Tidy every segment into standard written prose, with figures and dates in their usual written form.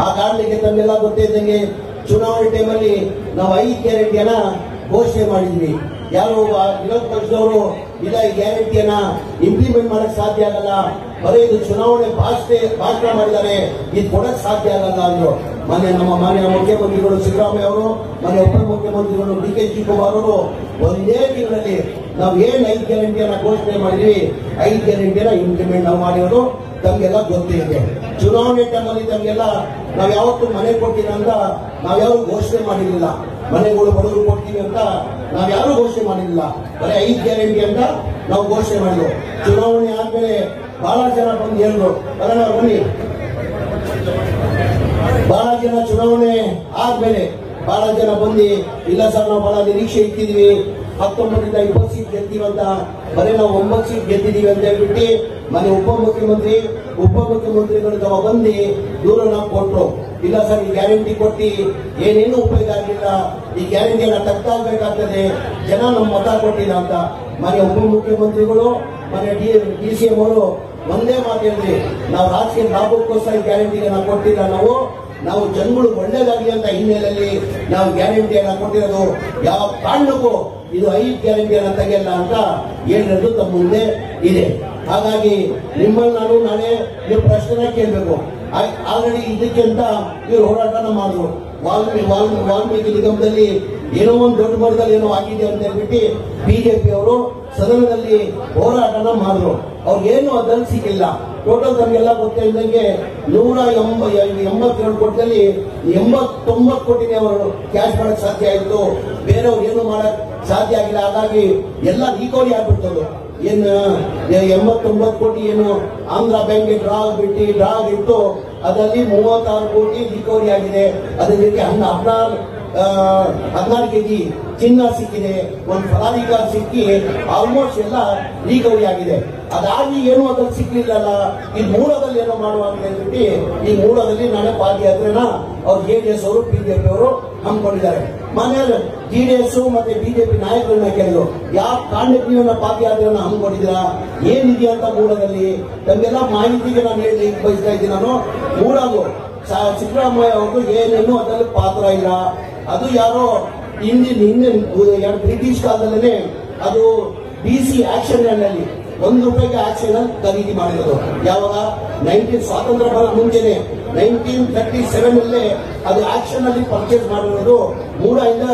ಆ ಕಾರಣಕ್ಕೆ ತಮಗೆಲ್ಲ ಗೊತ್ತಿದ್ದಂಗೆ ಚುನಾವಣೆ ಟೈಮಲ್ಲಿ ನಾವು 5 ಗ್ಯಾರಂಟಿಯನ್ನ ಘೋಷಣೆ ಮಾಡಿದ್ವಿ. ಯಾರು ವಿರೋಧ ಪಕ್ಷದವರು ಇಲ್ಲ ಈ ಗ್ಯಾರಂಟಿಯನ್ನ ಇಂಪ್ಲಿಮೆಂಟ್ ಮಾಡಕ್ ಸಾಧ್ಯ ಆಗಲ್ಲ, ಬರೀ ಇದು ಚುನಾವಣೆ ಭಾಷಣ ಮಾಡಿದ್ದಾರೆ, ಇದು ಕೊಡಕ್ ಸಾಧ್ಯ ಆಗಲ್ಲ ಅಂದ್ರು. ನಮ್ಮ ಮಾನ್ಯ ಮುಖ್ಯಮಂತ್ರಿಗಳು ಸಿದ್ದರಾಮಯ್ಯ ಅವರು, ಮಾನ್ಯ ಉಪಮುಖ್ಯಮಂತ್ರಿಗಳು ಡಿ ಕೆ ಶಿವಕುಮಾರ್ ಅವರು ಒಂದೇ ತಿಂಗಳಲ್ಲಿ ನಾವು ಏನ್ 5 ಗ್ಯಾರಂಟಿಯನ್ನ ಘೋಷಣೆ ಮಾಡಿದ್ವಿ, 5 ಗ್ಯಾರಂಟಿಯನ್ನ ಇಂಪ್ಲಿಮೆಂಟ್ ನಾವು ಮಾಡಿರೋದು ತಮ್ಗೆಲ್ಲ ಗೊತ್ತಿದೆ. ಚುನಾವಣೆ ಟೈಮಲ್ಲಿ ತಮ್ಗೆಲ್ಲ ನಾವ್ ಯಾವತ್ತೂ ಮನೆ ಕೊಟ್ಟಿಲ್ಲ ಅಂತ ನಾವ್ಯಾರು ಘೋಷಣೆ ಮಾಡಿರಲಿಲ್ಲ. ಮನೆಗಳು ಬಡವರು ಕೊಡ್ತೀವಿ ಅಂತ ನಾವ್ಯಾರು ಘೋಷಣೆ ಮಾಡಿರಲಿಲ್ಲ. ಬರೀ 5 ಗ್ಯಾರಂಟಿ ಅಂತ ನಾವು ಘೋಷಣೆ ಮಾಡಿದ್ವು. ಚುನಾವಣೆ ಆದ್ಮೇಲೆ ಬಹಳ ಜನ ಬಂದು ಹೇಳಿದ್ರು, ಬನ್ನಿ, ಬಹಳ ಜನ ಚುನಾವಣೆ ಆದ್ಮೇಲೆ ಬಹಳ ಜನ ಬಂದು ಇಲ್ಲ ಸರ್ ನಾವು ಬಹಳ ನಿರೀಕ್ಷೆ ಇಟ್ಟಿದ್ವಿ, 19ರಿಂದ 20 ಸೀಟ್ ಗೆಲ್ತೀವಿ ಅಂತ, ಬರೀ ನಾವು 9 ಸೀಟ್ ಗೆದ್ದಿದೀವಿ ಅಂತ ಹೇಳ್ಬಿಟ್ಟು ಮನೆ ಉಪಮುಖ್ಯಮಂತ್ರಿಗಳು ತಾವ ಬಂದು ದೂರನ್ನ ಕೊಟ್ರು. ಇಲ್ಲ ಸರ್ ಈ ಗ್ಯಾರಂಟಿ ಕೊಟ್ಟು ಏನೇನು ಉಪಯೋಗ ಆಗಲಿಲ್ಲ, ಈ ಗ್ಯಾರಂಟಿಯನ್ನ ತಪ್ಪಾಗಬೇಕಾಗ್ತದೆ, ಜನ ನಮ್ಮ ಮತ ಕೊಟ್ಟಿಲ್ಲ ಅಂತ. ಮನೆ ಉಪಮುಖ್ಯಮಂತ್ರಿಗಳು ಮನೆ DCM ಅವರು ಒಂದೇ ಮಾತು ಹೇಳಿದ್ರಿ, ನಾವು ರಾಜಕೀಯ ಲಾಭಕ್ಕೋಸ್ಕರ ಈ ಗ್ಯಾರಂಟಿಯನ್ನ ಕೊಟ್ಟಿಲ್ಲ, ನಾವು ಜನಗಳು ಒಳ್ಳೇದಾಗಲಿ ಅಂತ ಹಿನ್ನೆಲೆಯಲ್ಲಿ ನಾವು ಗ್ಯಾರಂಟಿಯನ್ನ ಕೊಟ್ಟಿರೋದು. ಯಾವ ಕಾರಣಕ್ಕೂ ಇದು 5 ಗ್ಯಾರಂಟಿಯನ್ನ ತೆಗೆಯಲ್ಲ ಅಂತ ಹೇಳಿರೋದು ತಮ್ಮ ಮುಂದೆ ಇದೆ. ಹಾಗಾಗಿ ನಿಮ್ಮಲ್ಲಿ ನಾನು ನಾಳೆ ನೀವು ಪ್ರಶ್ನೆ ಕೇಳಬೇಕು. ಆಲ್ರೆಡಿ ಇದಕ್ಕೆ ಅಂತ ಇವರು ಹೋರಾಟನ ಮಾಡಿದ್ರು. ವಾಲ್ಮೀಕಿ ನಿಗಮದಲ್ಲಿ ಏನೋ ಒಂದು ದೊಡ್ಡ ಮಟ್ಟದಲ್ಲಿ ಏನೋ ಆಗಿದೆ ಅಂತ ಹೇಳ್ಬಿಟ್ಟು ಬಿಜೆಪಿ ಅವರು ಸದನದಲ್ಲಿ ಹೋರಾಟನ ಮಾಡಿದ್ರು. ಅವ್ರಿಗೇನು ಅದನ್ನು ಸಿಕ್ಕಿಲ್ಲ. ಟೋಟಲ್ ತಮಗೆಲ್ಲ ಗೊತ್ತಿದ್ದಂಗೆ 187 ಕೋಟಿಯಲ್ಲಿ 89 ಕೋಟಿನೇ ಅವರು ಕ್ಯಾಶ್ ಮಾಡಕ್ ಸಾಧ್ಯ ಆಯಿತು, ಬೇರೆಯವ್ರು ಏನು ಮಾಡಕ್ ಸಾಧ್ಯ ಆಗಿಲ್ಲ. ಹಾಗಾಗಿ ಎಲ್ಲ ರಿಕವರಿ ಆಗ್ಬಿಡ್ತದ್ದು. ಏನು 89 ಕೋಟಿ ಏನು ಆಂಧ್ರ ಬ್ಯಾಂಕ್ಗೆ ಡ್ರಾ ಆಗಿತ್ತು, ಅದರಲ್ಲಿ 36 ಕೋಟಿ ರಿಕವರಿ ಆಗಿದೆ. ಅದೇ ರೀತಿ 16 ಕೆಜಿ ಚಿನ್ನ ಸಿಕ್ಕಿದೆ, ಒಂದು ಫಲಾರಿ ಕಾರ್ಡ್ ಸಿಕ್ಕಿ ಆಲ್ಮೋಸ್ಟ್ ಎಲ್ಲ ರಿಕವರಿ ಆಗಿದೆ. ಅದಾಗಿ ಏನು ಅದ್ರಲ್ಲಿ ಸಿಕ್ಲಿಲ್ಲಲ್ಲ, ಈ ಮೂಲದಲ್ಲಿ ಏನೋ ಮಾಡುವ ಅಂತ ಹೇಳ್ಬಿಟ್ಟು ಈ ಮೂಲದಲ್ಲಿ ನಾಳೆ ಪಾದಯಾತ್ರೆನ ಅವ್ರು JDS ಅವರು ಬಿಜೆಪಿ ಅವರು ಹಮ್ಮಿಕೊಂಡಿದ್ದಾರೆ. ಮನೆಯಲ್ಲಿ JDS ಮತ್ತೆ ಬಿಜೆಪಿ ನಾಯಕರನ್ನ ಕೇಳಿದ್ರು, ಯಾವ ಕಾರಣಕ್ಕೆ ನೀವು ಪಾದಯಾತ್ರೆಯನ್ನ ಹಮ್ಮಿಕೊಂಡಿದ್ದೀರಾ, ಏನಿದೆ ಅಂತ ಮೂಲದಲ್ಲಿ ನಮ್ಗೆಲ್ಲ ಮಾಹಿತಿಗೆ ನಾನು ಹೇಳಲಿಕ್ಕೆ ಬಯಸ್ತಾ ಇದ್ದೀನಿ. ನಾನು ಮೂಲದು ಸಿದ್ದರಾಮಯ್ಯ ಅವ್ರದ್ದು ಏನೇನು ಅದರಲ್ಲಿ ಪಾತ್ರ ಇಲ್ಲ. ಅದು ಯಾರೋ ಹಿಂದೆ ಬ್ರಿಟಿಷ್ ಕಾಲದಲ್ಲೇ ಅದು DC ಆಕ್ಷನ್ ನಲ್ಲಿ ₹1 ಆಕ್ಷನ್ ಖರೀದಿ ಮಾಡಿರೋದು. ಯಾವಾಗ ಸ್ವಾತಂತ್ರ್ಯ ಬರೋ ಮುಂಚೆನೆ 1937 ಅಲ್ಲೇ ಅದು ಆಕ್ಷನ್ ಅಲ್ಲಿ ಪರ್ಚೇಸ್ ಮಾಡಿರೋದು, ಮೂರಿಂದ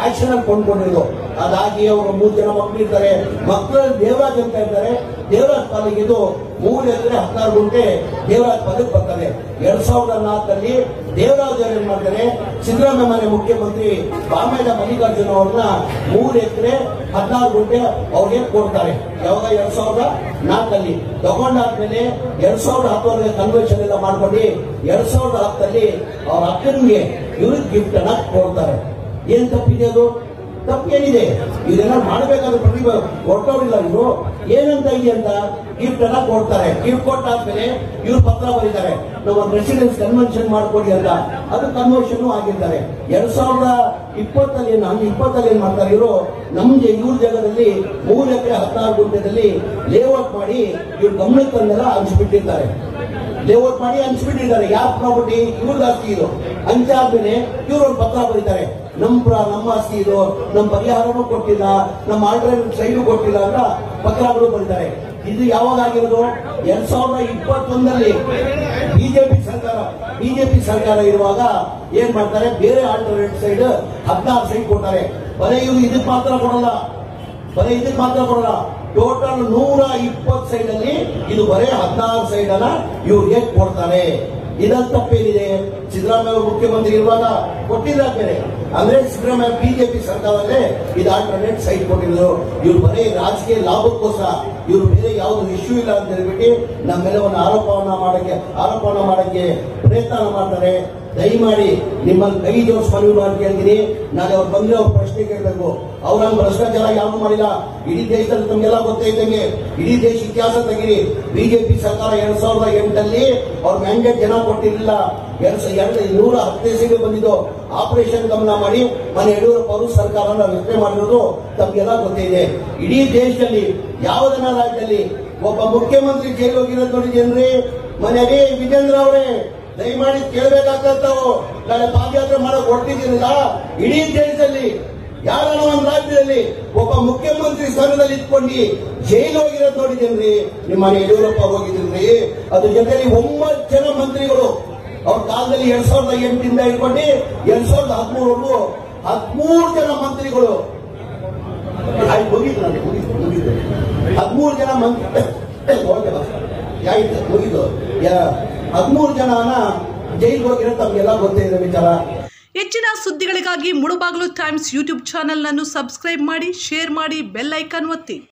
ಆಕ್ಷನ್ ಅಲ್ಲಿ ಕೊಂಡ್ಕೊಂಡಿರೋದು. ಅದಾಗಿ ಅವರು 3 ಜನ ಮಕ್ಕಳು ಇರ್ತಾರೆ. ಮಕ್ಕಳಲ್ಲಿ ದೇವರಾಜ್ ಅಂತ ಇರ್ತಾರೆ. ದೇವರಾಜ್ ಪಾಲಿಗೆ ಇದು 3 ಎಕರೆ 16 ಗುಂಟೆ ದೇವರಾಜ್ ಪಾಲಿಗೆ ಬರ್ತದೆ. 2004ರಲ್ಲಿ ದೇವರಾಜ್ ಏನ್ ಮಾಡ್ತಾರೆ, ಸಿದ್ದರಾಮಯ್ಯ ಮನೆ ಮುಖ್ಯಮಂತ್ರಿ ಬಾಮೇದ ಮಲ್ಲಿಕಾರ್ಜುನ ಅವ್ರನ್ನ 3 ಎಕರೆ 16 ಗುಂಟೆ ಅವ್ರಿಗೆ ಕೊಡ್ತಾರೆ. ಯಾವಾಗ 2004ರಲ್ಲಿ ತಗೊಂಡಾದ್ಮೇಲೆ 2010 ಕನ್ವೆನ್ಷನ್ ಎಲ್ಲ ಮಾಡ್ಕೊಂಡು 2010ರಲ್ಲಿ ಅವ್ರ ಅಕ್ಕನಿಗೆ ಇವ್ರಿಗೆ ಗಿಫ್ಟ್ ಅನ್ನ ಕೊಡ್ತಾರೆ. ಏನ್ ತಪ್ಪಿದೆ? ಅದು ತಪ್ಪೇನಿದೆ? ಇದೆಲ್ಲ ಮಾಡಬೇಕಾದ್ರೆ ಪ್ರತಿಭೆ ಕೊಟ್ಟವ್ರಿಲ್ಲ. ಇವರು ಏನಂತ ಇದೆ ಅಂತ ಗಿಫ್ಟ್ ಅನ್ನ ಕೊಡ್ತಾರೆ. ಗಿಫ್ಟ್ ಕೊಟ್ಟಾದ್ಮೇಲೆ ಇವ್ರು ಪತ್ರ ಬರೀತಾರೆ, ನಾವು ರೆಸಿಡೆನ್ಸ್ ಕನ್ವೆನ್ಷನ್ ಮಾಡ್ಕೊಡಿ ಅಂತ. ಅದು ಕನ್ವೆನ್ಷನ್ ಆಗಿರ್ತಾರೆ. 2020 ಏನ್ ಮಾಡ್ತಾರೆ ಇವರು, ನಮ್ಗೆ ಇವ್ರ ಜಾಗದಲ್ಲಿ 3 ಎಕರೆ 16 ಗುಂಟೆದಲ್ಲಿ ಲೇಔಟ್ ಮಾಡಿ ಇವ್ರ ಗಮನಕ್ಕೆ ತಂದೆಲ್ಲ ಹಂಚ್ಬಿಟ್ಟಿರ್ತಾರೆ. ಲೇಔಟ್ ಮಾಡಿ ಹಂಚ್ಬಿಟ್ಟಿದ್ದಾರೆ. ಯಾವ ಪ್ರಾಪರ್ಟಿ ಇವ್ರದ್ದು ಆಸ್ತಿ ಇದು ಹಂಚಾದ್ಮೇಲೆ ಇವ್ರು ಒಂದು ಪತ್ರ ಬರೀತಾರೆ, ನಮ್ಮ ಆಸ್ತಿ ಇದು, ನಮ್ಮ ಪರಿಹಾರನೂ ಕೊಟ್ಟಿಲ್ಲ, ನಮ್ಮ ಆಲ್ಟರ್ನೇಟಿವ್ ಸೈಡು ಕೊಟ್ಟಿಲ್ಲ ಅಂತ ಪತ್ರಗಳು ಬರೀತಾರೆ. ಇದು ಯಾವಾಗ ಆಗಿರೋದು? 2021ರಲ್ಲಿ ಬಿಜೆಪಿ ಸರ್ಕಾರ ಇರುವಾಗ ಏನ್ ಮಾಡ್ತಾರೆ, ಬೇರೆ ಆಲ್ಟರ್ನೇಟಿವ್ ಸೈಡ್ 16 ಸೈಡ್ ಕೊಡ್ತಾರೆ. ಬರೀ ಇವ್ರು ಇದಕ್ಕೆ ಮಾತ್ರ ಕೊಡಲ್ಲ. ಟೋಟಲ್ 120 ಸೈಡ್ ಅಲ್ಲಿ ಇದು ಬರೀ 16 ಸೈಡ್ ಅನ್ನ ಇವ್ರಿಗೆ ಕೊಡ್ತಾರೆ. ಇದನ್ನ ತಪ್ಪೇನಿದೆ? ಸಿದ್ದರಾಮಯ್ಯ ಅವರು ಮುಖ್ಯಮಂತ್ರಿ ಇರುವಾಗ ಕೊಟ್ಟಿದ್ದಾರೆ. ಅಂದ್ರೆ ಸಿದ್ದರಾಮಯ್ಯ ಬಿಜೆಪಿ ಸರ್ಕಾರದಲ್ಲೇ ಇದು ಆಲ್ಟರ್ನೇಟ್ ಸೈಟ್ ಕೊಟ್ಟಿದ್ರು. ಇವ್ರು ಬರೀ ರಾಜಕೀಯ ಲಾಭಕ್ಕೋಸ್ಕರ, ಇವ್ರು ಬೇರೆ ಯಾವ್ದು ಇಶ್ಯೂ ಇಲ್ಲ ಅಂತ ಹೇಳ್ಬಿಟ್ಟು ನಮ್ಮೆಲ್ಲ ಒಂದು ಆರೋಪನ ಮಾಡಕ್ಕೆ ಪ್ರಯತ್ನ ಮಾಡ್ತಾರೆ. ದಯಮಾಡಿ ನಿಮ್ಮಲ್ಲಿ ಕೈ ಜೋಡಿಸಿ ಮನವಿ ಮಾಡಿ ಕೇಳ್ತೀನಿ. ನಾಳೆ ಅವ್ರು ಬಂದ್ರೆ ಅವ್ರ ಪ್ರಶ್ನೆ ಕೇಳಬೇಕು. ಅವ್ರಂಗ್ ಭ್ರಷ್ಟಾಚಾರ ಯಾವುದು ಮಾಡಿಲ್ಲ. ಇಡೀ ದೇಶದಲ್ಲಿ ತಮಗೆಲ್ಲ ಗೊತ್ತೇ ಇದ್ದಂಗೆ, ಇಡೀ ದೇಶ ಇತಿಹಾಸ ತೆಗೀರಿ. ಬಿಜೆಪಿ ಸರ್ಕಾರ 2008ರಲ್ಲಿ ಅವ್ರ ಮ್ಯಾಂಡೇಟ್ ಜನ ಕೊಟ್ಟಿರಲಿಲ್ಲ. 110 ಸೀಟ್ ಬಂದಿದ್ದು. ಆಪರೇಷನ್ ಗಮನ ಮಾಡಿ ಮನೆ ಯಡಿಯೂರಪ್ಪ ಅವರು ಸರ್ಕಾರನ ರಚನೆ ಮಾಡಿರೋದು ತಮಗೆಲ್ಲ ಗೊತ್ತೇ ಇದೆ. ಇಡೀ ದೇಶದಲ್ಲಿ ಯಾವುದನ್ನ ರಾಜ್ಯದಲ್ಲಿ ಒಬ್ಬ ಮುಖ್ಯಮಂತ್ರಿ ಜೈಲು ಹೋಗಿರೋದು ನೋಡಿದ್ದೇನ್ರಿ? ಮನೆಗೆ ವಿಜೇಂದ್ರ ಅವರೇ ದಯಮಾಡಿ ಕೇಳಬೇಕಾಗ್ತಾವು. ನಾಳೆ ಪಾದಯಾತ್ರೆ ಮಾಡಕ್ ಹೊರಟಿದ್ದೀರಲ್ಲ, ಇಡೀ ದೇಶದಲ್ಲಿ ಯಾರನ್ನ ಒಂದು ರಾಜ್ಯದಲ್ಲಿ ಒಬ್ಬ ಮುಖ್ಯಮಂತ್ರಿ ಸ್ಥಾನದಲ್ಲಿ ಇಟ್ಕೊಂಡು ಜೈಲು ಹೋಗಿರೋದು ನೋಡಿದ್ದೇನ್ರಿ. ನಿಮ್ಮ ಯಡಿಯೂರಪ್ಪ ಹೋಗಿದ್ರಿ. ಅದ್ರ ಜೊತೆಲಿ 9 ಜನ ಮಂತ್ರಿಗಳು ಅವ್ರ ಕಾಲದಲ್ಲಿ 2008 ಹಿಡ್ಕೊಂಡು 2013 13 ಜನ ಮಂತ್ರಿಗಳು ಮುಗಿದ್ರು. 13 ಜನ ಮಂತ್ರಿ ಮುಗಿದು 13 ಜನನ ಜೈಲು ಹೋಗಿರೋ ತಮ್ಗೆಲ್ಲ ಗೊತ್ತೇ ಇದೆ ವಿಚಾರ. ಹೆಚ್ಚಿನ ಸುದ್ದಿಗಳಿಗಾಗಿ ಮುಳುಬಾಗಿಲು ಟೈಮ್ಸ್ ಯೂಟ್ಯೂಬ್ ಚಾನೆಲ್ ಅನ್ನು ಸಬ್ಸ್ಕ್ರೈಬ್ ಮಾಡಿ, ಶೇರ್ ಮಾಡಿ, ಬೆಲ್ ಐಕಾನ್ ಒತ್ತಿ.